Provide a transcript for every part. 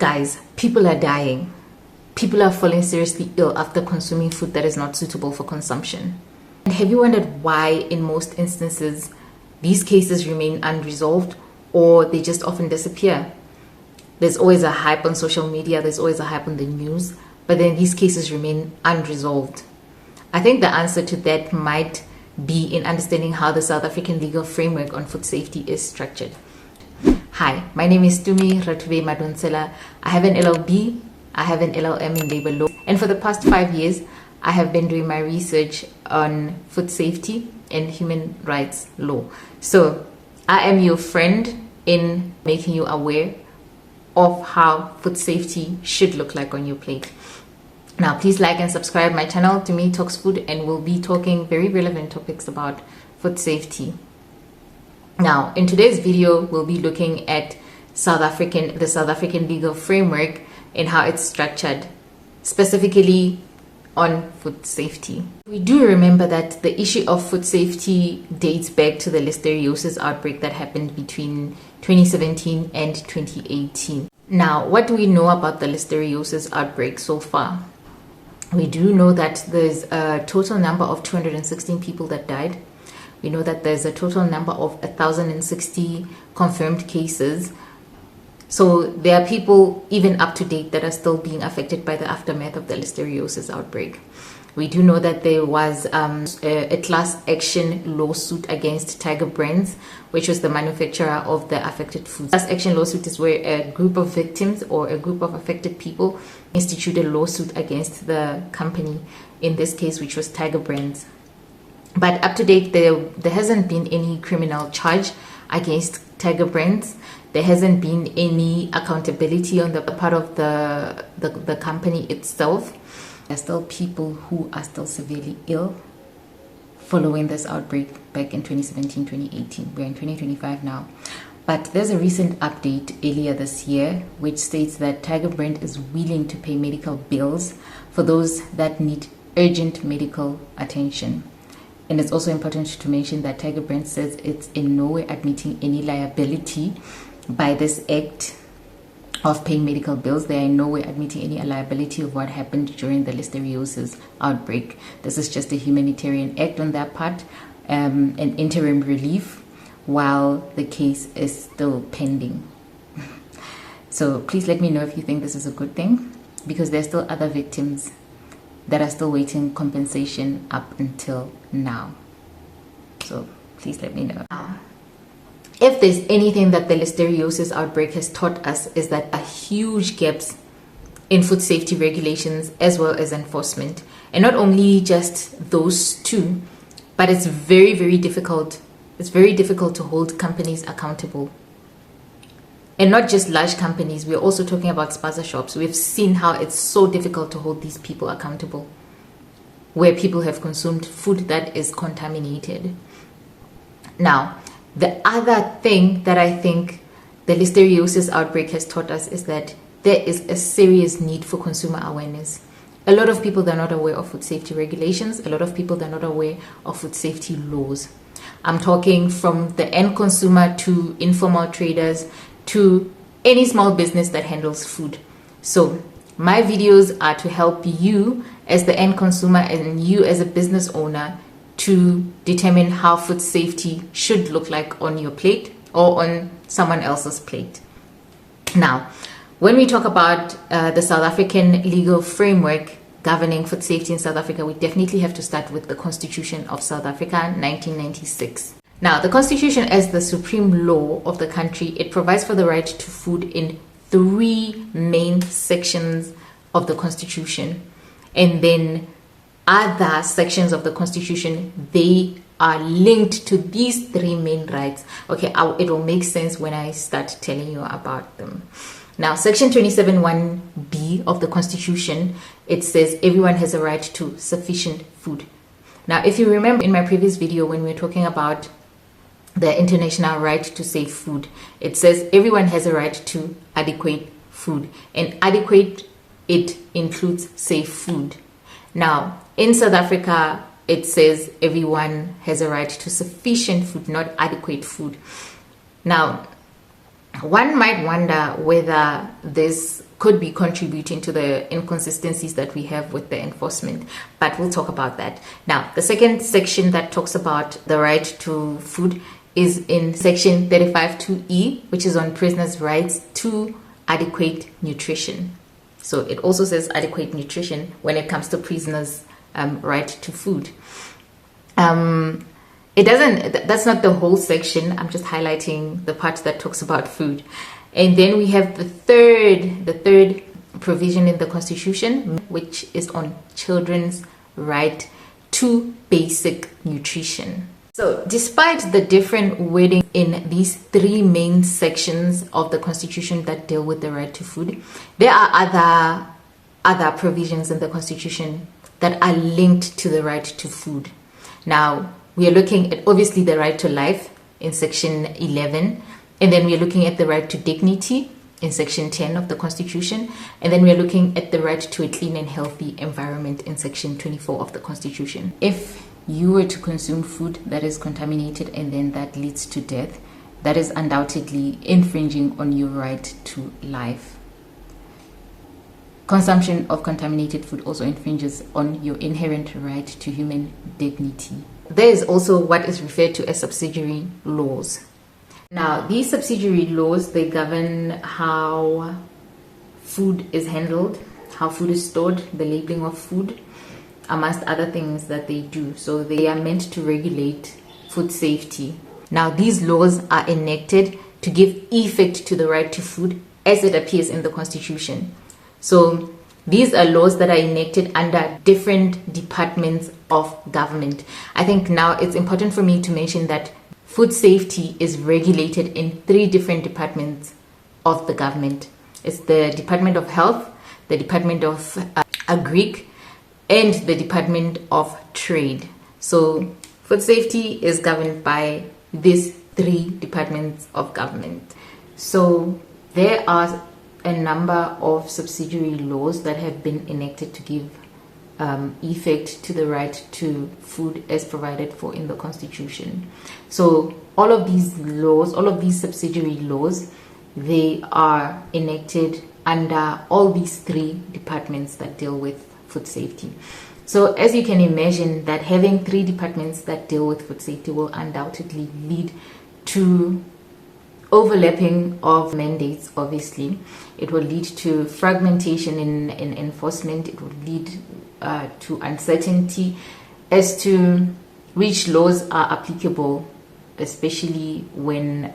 Guys, people are dying. People are falling seriously ill after consuming food that is not suitable for consumption. And have you wondered why in most instances these cases remain unresolved or they just often disappear? There's always a hype on social media, there's always a hype on the news, but then these cases remain unresolved. I think the answer to that might be in understanding how the South African legal framework on food safety is structured. Hi, my name is Tumi Ratube Madonsela. I have an LLB, I have an LLM in labor law, and for the past 5 years, I have been doing my research on food safety and human rights law. So I am your friend in making you aware of how food safety should look like on your plate. Now, please like and subscribe my channel, Tumi Talks Food, and we'll be talking very relevant topics about food safety. Now, in today's video, we'll be looking at the South African legal framework and how it's structured, specifically on food safety. We do remember that the issue of food safety dates back to the listeriosis outbreak that happened between 2017 and 2018. Now, what do we know about the listeriosis outbreak so far? We do know that there's a total number of 216 people that died. We know that there's a total number of 1,060 confirmed cases. So there are people even up to date that are still being affected by the aftermath of the listeriosis outbreak. We do know that there was a class action lawsuit against Tiger Brands, which was the manufacturer of the affected foods. Class action lawsuit is where a group of victims or a group of affected people instituted a lawsuit against the company, in this case, which was Tiger Brands. But up to date, there hasn't been any criminal charge against Tiger Brands. There hasn't been any accountability on the part of the company itself. There are still people who are still severely ill following this outbreak back in 2017, 2018. We're in 2025 now. But there's a recent update earlier this year which states that Tiger Brand is willing to pay medical bills for those that need urgent medical attention. And it's also important to mention that Tiger Brand says it's in no way admitting any liability by this act of paying medical bills. They are in no way admitting any liability of what happened during the listeriosis outbreak. This is just a humanitarian act on their part, an interim relief while the case is still pending. So please let me know if you think this is a good thing, because there's still other victims that are still waiting compensation up until now. So please let me know. If there's anything that the listeriosis outbreak has taught us, is that there are huge gaps in food safety regulations as well as enforcement. And not only just those two, but it's very, very difficult. It's very difficult to hold companies accountable. And not just large companies, we're also talking about spaza shops. We've seen how it's so difficult to hold these people accountable, where people have consumed food that is contaminated. Now, the other thing that I think the listeriosis outbreak has taught us is that there is a serious need for consumer awareness. A lot of people are not aware of food safety regulations. A lot of people are not aware of food safety laws. I'm talking from the end consumer to informal traders to any small business that handles food. So my videos are to help you as the end consumer and you as a business owner to determine how food safety should look like on your plate or on someone else's plate. Now, when we talk about the South African legal framework governing food safety in South Africa, we definitely have to start with the Constitution of South Africa, 1996. Now, the Constitution, as the supreme law of the country, it provides for the right to food in 3 main sections of the Constitution. And then other sections of the Constitution, they are linked to these 3 main rights. Okay, it will make sense when I start telling you about them. Now, Section 27(1)(b) of the Constitution, it says everyone has a right to sufficient food. Now, if you remember in my previous video when we were talking about the international right to safe food, it says everyone has a right to adequate food, and adequate, it includes safe food. Now, in South Africa, it says everyone has a right to sufficient food, not adequate food. Now, one might wonder whether this could be contributing to the inconsistencies that we have with the enforcement. But we'll talk about that. Now, the second section that talks about the right to food is in section 35(2)(e), which is on prisoners' rights to adequate nutrition. So it also says adequate nutrition when it comes to prisoners' right to food. That's not the whole section. I'm just highlighting the part that talks about food. And then we have the third provision in the Constitution, which is on children's right to basic nutrition. So despite the different wording in these three main sections of the Constitution that deal with the right to food, there are other provisions in the Constitution that are linked to the right to food. Now, we are looking at obviously the right to life in section 11, and then we are looking at the right to dignity in section 10 of the Constitution, and then we are looking at the right to a clean and healthy environment in section 24 of the Constitution. If you were to consume food that is contaminated and then that leads to death, that is undoubtedly infringing on your right to life. Consumption of contaminated food also infringes on your inherent right to human dignity. There is also what is referred to as subsidiary laws. Now, these subsidiary laws, they govern how food is handled, how food is stored, the labeling of food, amongst other things that they do. So they are meant to regulate food safety. Now, these laws are enacted to give effect to the right to food as it appears in the Constitution. So these are laws that are enacted under different departments of government. I think now it's important for me to mention that food safety is regulated in three different departments of the government. It's the Department of Health, the Department of Agric, and the Department of Trade. So food safety is governed by these three departments of government. So there are a number of subsidiary laws that have been enacted to give effect to the right to food as provided for in the Constitution. So all of these laws, all of these subsidiary laws, they are enacted under all these three departments that deal with food safety. So as you can imagine, that having three departments that deal with food safety will undoubtedly lead to overlapping of mandates. Obviously, it will lead to fragmentation in enforcement. It will lead to uncertainty as to which laws are applicable, especially when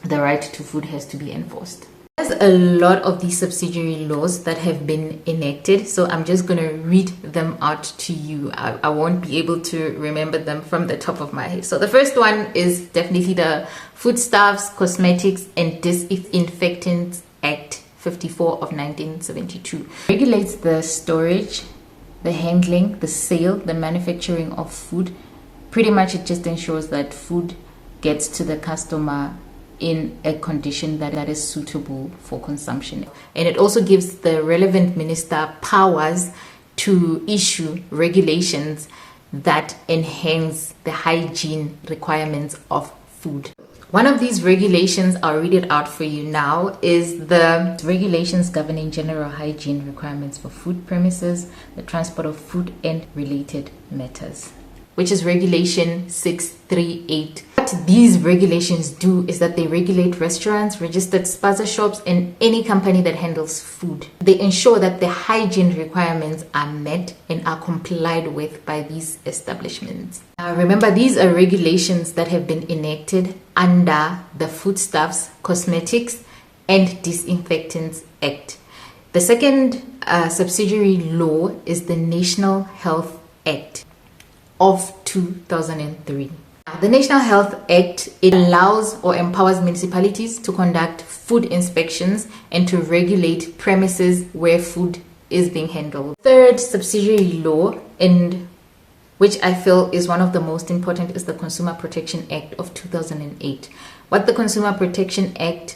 the right to food has to be enforced. There's a lot of these subsidiary laws that have been enacted, so I'm just going to read them out to you. I won't be able to remember them from the top of my head. So the first one is definitely the Foodstuffs, Cosmetics and Disinfectants Act 54 of 1972. It regulates the storage, the handling, the sale, the manufacturing of food. Pretty much it just ensures that food gets to the customer in a condition that is suitable for consumption. And it also gives the relevant minister powers to issue regulations that enhance the hygiene requirements of food. One of these regulations, I'll read it out for you now, is the regulations governing general hygiene requirements for food premises, the transport of food and related matters, which is Regulation 638. What these regulations do is that they regulate restaurants, registered spaza shops, and any company that handles food. They ensure that the hygiene requirements are met and are complied with by these establishments. Remember, these are regulations that have been enacted under the Foodstuffs, Cosmetics, and Disinfectants Act. The second subsidiary law is the National Health Act of 2003. The National Health Act, it allows or empowers municipalities to conduct food inspections and to regulate premises where food is being handled. Third subsidiary law, and which I feel is one of the most important, is the Consumer Protection Act of 2008. What the Consumer Protection Act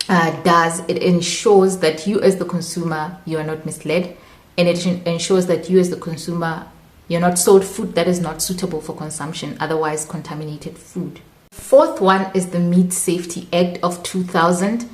does, it ensures that you as the consumer, you are not misled, and it ensures that you as the consumer, you're not sold food that is not suitable for consumption, otherwise contaminated food. Fourth one is the Meat Safety Act of 2000,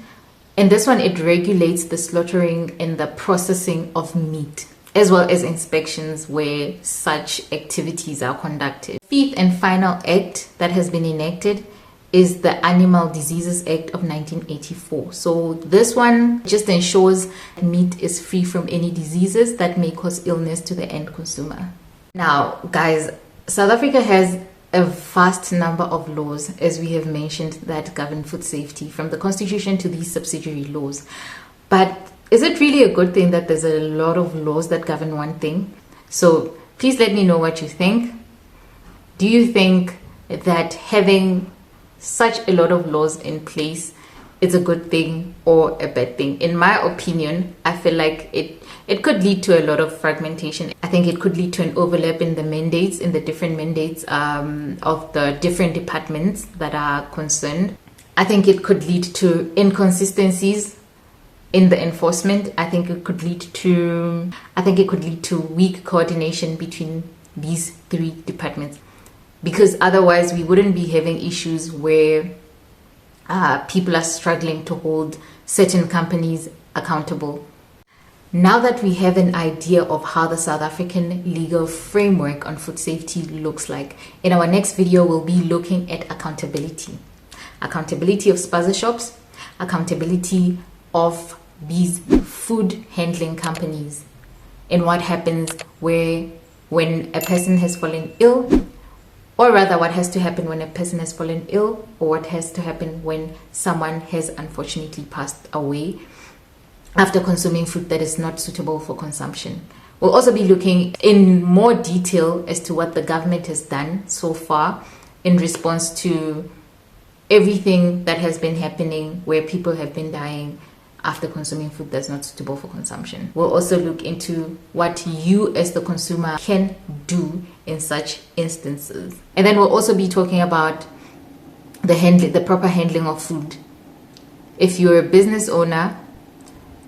And this one, it regulates the slaughtering and the processing of meat, as well as inspections where such activities are conducted. Fifth and final act that has been enacted is the Animal Diseases Act of 1984. So this one just ensures meat is free from any diseases that may cause illness to the end consumer. Now, guys, South Africa has a vast number of laws, as we have mentioned, that govern food safety, from the constitution to these subsidiary laws. But is it really a good thing that there's a lot of laws that govern one thing? So please let me know what you think. Do you think that having such a lot of laws in place is a good thing or a bad thing? In my opinion, I feel like it could lead to a lot of fragmentation. I think it could lead to an overlap in the mandates, in the different mandates of the different departments that are concerned. I think it could lead to inconsistencies in the enforcement. I think it could lead to weak coordination between these three departments, because otherwise we wouldn't be having issues where people are struggling to hold certain companies accountable. Now that we have an idea of how the South African legal framework on food safety looks like, in our next video we'll be looking at accountability. Accountability of spaza shops, accountability of these food handling companies, and what happens when a person has fallen ill, or rather what has to happen when a person has fallen ill, or what has to happen when someone has unfortunately passed away after consuming food that is not suitable for consumption. We'll also be looking in more detail as to what the government has done so far in response to everything that has been happening where people have been dying after consuming food that's not suitable for consumption. We'll also look into what you as the consumer can do in such instances. And then we'll also be talking about the proper handling of food. If you're a business owner,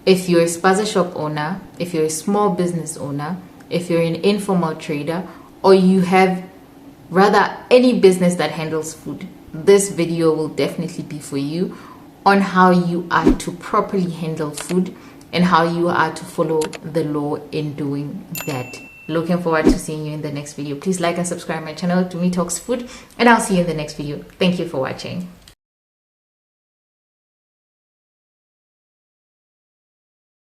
if you're a spaza shop owner, if you're a small business owner, if you're an informal trader, or you have rather any business that handles food, this video will definitely be for you on how you are to properly handle food and how you are to follow the law in doing that. Looking forward to seeing you in the next video. Please like and subscribe my channel, To Me Talks Food, and I'll see you in the next video. Thank you for watching.